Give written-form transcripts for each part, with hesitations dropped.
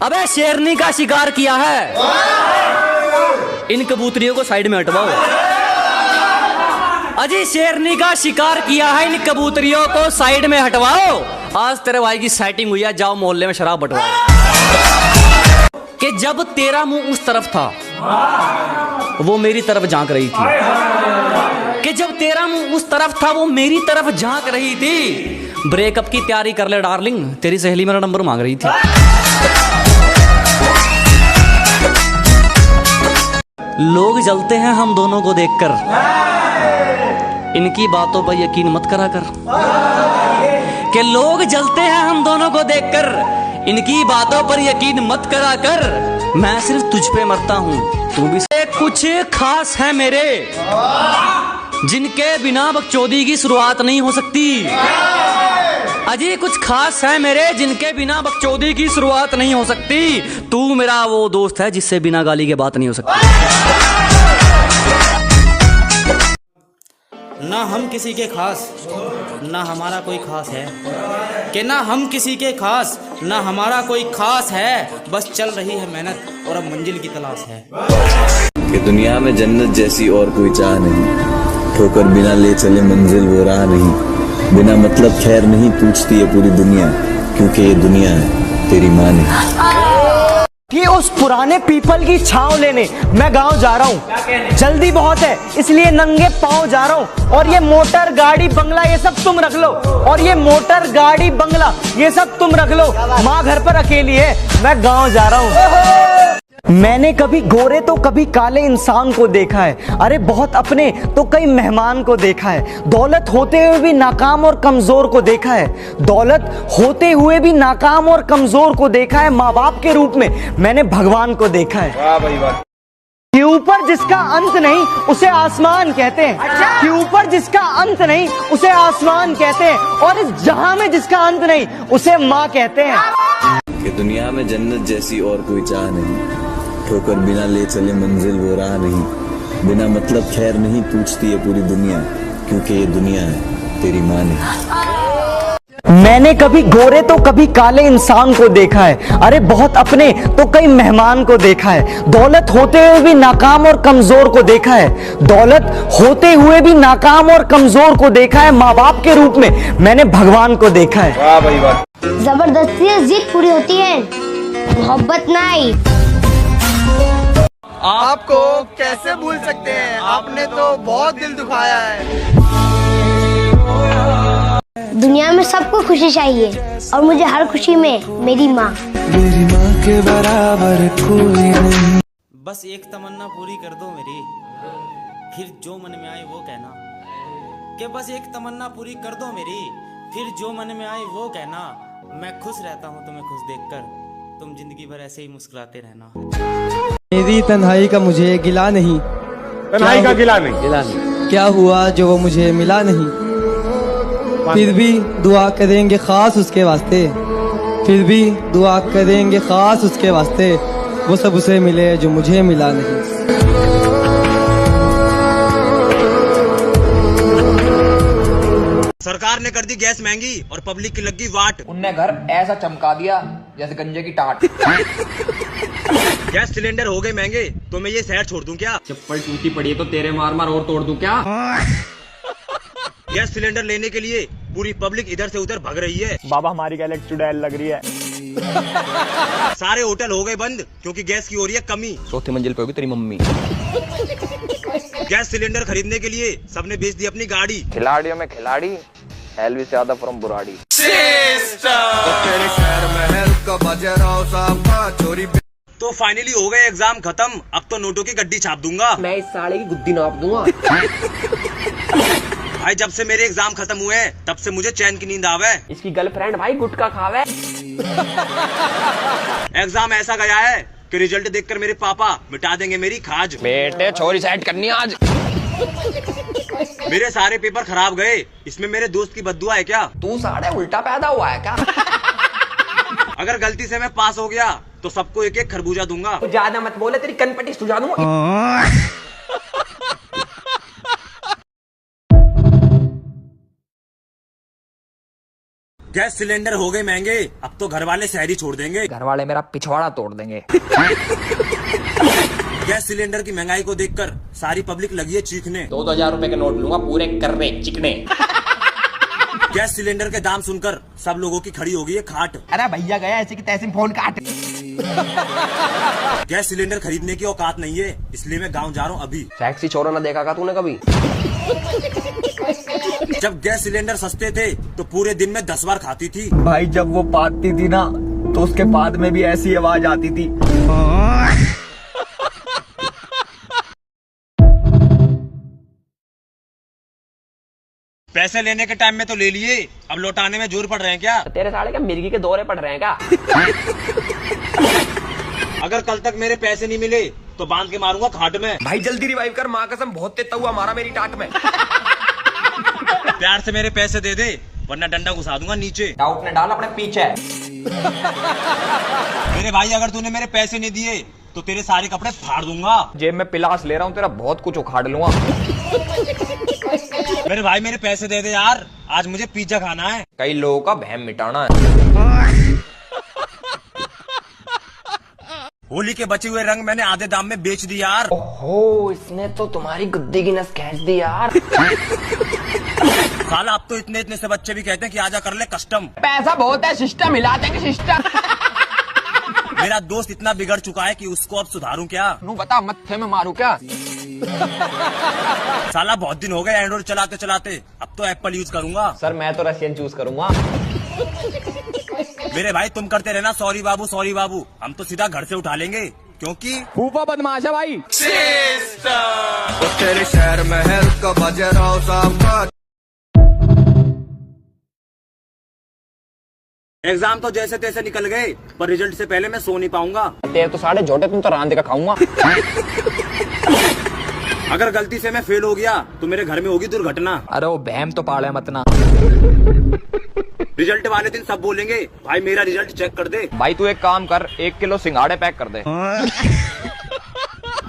अबे शेरनी का शिकार किया है, इन कबूतरियों को साइड में हटवाओ। अजी शेरनी का शिकार किया है, इन कबूतरियों को साइड में हटवाओ। आज तेरे भाई की सेटिंग हुई है, जाओ मोहल्ले में शराब बंटवाओ। कि जब तेरा मुंह उस तरफ था वो मेरी तरफ झांक रही थी, कि जब तेरा मुंह उस तरफ था वो मेरी तरफ झांक रही थी। ब्रेकअप की तैयारी कर ले डार्लिंग, तेरी सहेली मेरा नंबर मांग रही थी। लोग जलते हैं हम दोनों को देखकर, इनकी बातों पर यकीन मत करा कर। कि लोग जलते हैं हम दोनों को देखकर, इनकी बातों पर यकीन मत करा कर। मैं सिर्फ तुझ पे मरता हूँ, तू भी। कुछ खास है मेरे जिनके बिना बकचोदी की शुरुआत नहीं हो सकती। अजी कुछ खास है मेरे जिनके बिना बकचोदी की शुरुआत नहीं हो सकती। तू मेरा वो दोस्त है जिससे बिना गाली के बात नहीं हो सकती। ना हम किसी के खास, ना हमारा कोई खास है। कि ना हम किसी के खास, ना हमारा कोई खास है। बस चल रही है मेहनत और अब मंजिल की तलाश है। कि दुनिया में जन्नत जैसी और कोई चाह नहीं, ठोकर बिना ले चले मंजिल वो राह नहीं। बिना मतलब खैर नहीं पूछती है पूरी दुनिया, क्योंकि ये दुनिया है तेरी माँ नहीं। कि उस पुराने पीपल की छांव लेने मैं गांव जा रहा हूँ, जल्दी बहुत है इसलिए नंगे पांव जा रहा हूँ। और ये मोटर गाड़ी बंगला ये सब तुम रख लो, और ये मोटर गाड़ी बंगला ये सब तुम रख लो। माँ घर पर अकेली है, मैं गांव जा रहा हूँ। मैंने कभी गोरे तो कभी काले इंसान को देखा है, अरे बहुत अपने तो कई मेहमान को देखा है। दौलत होते हुए भी नाकाम और कमजोर को देखा है, दौलत होते हुए भी नाकाम और कमजोर को देखा है। माँ बाप के रूप में मैंने भगवान को देखा है। वाह भाई वाह। कि ऊपर जिसका अंत नहीं उसे आसमान कहते हैं, कि ऊपर जिसका अंत नहीं उसे आसमान कहते हैं, और इस जहां में जिसका अंत नहीं उसे माँ कहते हैं। कि दुनिया में जन्नत जैसी और कोई चाह नहीं, ठोकर बिना ले चले मंजिल वो राह नहीं। बिना मतलब खैर नहीं पूछती है पूरी दुनिया, क्योंकि ये दुनिया है तेरी माँ नहीं। मैंने कभी गोरे तो कभी काले इंसान को देखा है, अरे बहुत अपने तो कई मेहमान को देखा है। दौलत होते हुए भी नाकाम और कमजोर को देखा है, दौलत होते हुए भी नाकाम और कमजोर को देखा है। माँ बाप के रूप में मैंने भगवान को देखा है। वाह भाई वाह। जबरदस्ती से जिद पूरी होती है, मोहब्बत नहीं। आपको कैसे भूल सकते हैं, आपने तो बहुत दिल दुखाया है। दुनिया में सबको खुशी चाहिए और मुझे हर खुशी में मेरी माँ के बराबर कोई नहीं। बस एक तमन्ना पूरी कर दो मेरी, फिर जो मन में आए वो कहना। कि बस एक तमन्ना पूरी कर दो मेरी, फिर जो मन में आए वो कहना। मैं खुश रहता हूँ तुम्हें खुश देखकर, तुम जिंदगी भर ऐसे ही मुस्कुराते रहना। मेरी तन्हाई का मुझे गिला नहीं, तन्हाई का गिला नहीं। क्या हुआ जो वो मुझे मिला नहीं। फिर भी दुआ करेंगे खास उसके वास्ते, फिर भी दुआ करेंगे खास उसके वास्ते। वो सब उसे मिले जो मुझे मिला नहीं। सरकार ने कर दी गैस महंगी और पब्लिक की लगी वाट। उनने घर ऐसा चमका दिया जैसे गंजे की टाट। गैस सिलेंडर हो गए महंगे तो मैं ये शहर छोड़ दूं क्या? चप्पल टूटी पड़ी है तो तेरे मार मार और तोड़ दूं क्या? गैस सिलेंडर लेने के लिए पूरी पब्लिक इधर से उधर भाग रही है। बाबा हमारी गैलेक्सी चुड़ैल लग रही है। सारे होटल हो गए बंद क्योंकि गैस की हो रही है कमी। चौथी मंजिल पे होगी तेरी मम्मी। गैस सिलेंडर खरीदने के लिए सबने बेच दी अपनी गाड़ी। खिलाड़ियों में खिलाड़ी, एल्विस यादव फ्रॉम बुराड़ी। तो फाइनली हो गए एग्जाम खत्म, अब तो नोटों की गड्डी छाप दूंगा। मैं इस साले की गुद्दी नाप दूंगा। भाई जब से मेरे एग्जाम खत्म हुए हैं तब से मुझे चैन की नींद आवे। इसकी गर्लफ्रेंड भाई गुटखा खावे। एग्जाम ऐसा गया है कि रिजल्ट देखकर मेरे पापा मिटा देंगे मेरी खाज। बेटे छोरी सेट करनी आज। मेरे सारे पेपर खराब गए, इसमें मेरे दोस्त की बद्दुआ है क्या? तू साढ़े उल्टा पैदा हुआ है क्या? अगर गलती से मैं पास हो गया तो सबको एक एक खरबूजा दूंगा। तू ज्यादा मत बोले, तेरी कनपटी सुझा दूंगा। गैस सिलेंडर हो गए महंगे, अब तो घर वाले शहरी छोड़ देंगे। घर वाले मेरा पिछवाड़ा तोड़ देंगे। गैस सिलेंडर की महंगाई को देखकर सारी पब्लिक लगी है चीखने। 2,000 रुपए के नोट लूंगा पूरे कर्रे चिकने। गैस सिलेंडर के दाम सुनकर सब लोगों की खड़ी हो गई है खाट। अरे भैया गया ऐसे की तैसे फोन काट। गैस सिलेंडर खरीदने की औकात नहीं है, इसलिए मैं गांव जा रहा हूँ अभी। सेक्सी छोरा ना देखा का तूने कभी? जब गैस सिलेंडर सस्ते थे तो पूरे दिन में 10 बार खाती थी। भाई जब वो पाती थी ना तो उसके बाद में भी ऐसी आवाज आती थी। पैसे लेने के टाइम में तो ले लिए, अब लौटाने में जोर पड़ रहे हैं क्या? तेरे साले क्या मिर्गी के दौरे पड़ रहे हैं क्या? अगर कल तक मेरे पैसे नहीं मिले तो बांध के मारूंगा खाट में। भाई जल्दी रिवाइव कर, माँ कसम बहुत तेज हुआ मारा मेरी टाट में। प्यार से मेरे पैसे दे दे वरना डंडा घुसा दूंगा नीचे। डाउट ने डाल अपने पीछे। मेरे भाई अगर तूने मेरे पैसे नहीं दिए तो तेरे सारे कपड़े फाड़ दूंगा। जेब में पिलास ले रहा हूँ तेरा बहुत कुछ उखाड़ लूंगा। मेरे भाई मेरे पैसे दे दे यार, आज मुझे पिज्जा खाना है। कई लोगों का बहम मिटाना है। होली के बचे हुए रंग मैंने आधे दाम में बेच दिए यार। ओहो इसने तो तुम्हारी गुद्दी की नस खींच दी यार। साला अब तो इतने इतने से बच्चे भी कहते हैं कि आजा कर ले कस्टम। पैसा बहुत है, सिस्टम हिला देंगे सिस्टम। मेरा दोस्त इतना बिगड़ चुका है कि उसको अब सुधारूं क्या? नू बता मत्थे में मारू क्या? साला बहुत दिन हो गए एंड्रॉइड चलाते चलाते, अब तो एप्पल यूज करूंगा। सर मैं तो रशियन चूज करूंगा। मेरे भाई तुम करते रहना सॉरी बाबू, हम तो सीधा घर से उठा लेंगे क्योंकि फूफा बदमाश है भाई। तेरे शहर महल का बजे राव साहब। एग्जाम तो जैसे तैसे निकल गए पर रिजल्ट से पहले मैं सो नहीं पाऊंगा। तेरे तो साढ़े झोटे तुम तो रांध का खाऊंगा। अगर गलती से मैं फेल हो गया तो मेरे घर में होगी दुर्घटना। अरे वो बहम तो पाले मत ना। रिजल्ट वाले दिन सब बोलेंगे भाई मेरा रिजल्ट चेक कर दे। भाई तू एक काम कर, 1 किलो सिंगाड़े पैक कर दे।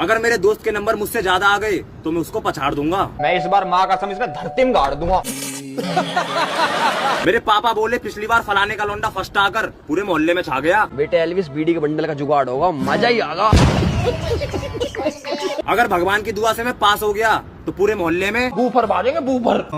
अगर मेरे दोस्त के नंबर मुझसे ज्यादा आ गए तो मैं उसको पछाड़ दूंगा। मैं इस बार माँ कसम इसमें धरती में गाड़ दूंगा। मेरे पापा बोले पिछली बार फलाने का लौंडा फर्स्ट आकर पूरे मोहल्ले में छा गया। बेटे एल्विस बीडी के बंडल का जुगाड़ होगा, मजा ही आगा। अगर भगवान की दुआ से मैं पास हो गया तो पूरे मोहल्ले में बूफर बाजेंगे बूफर।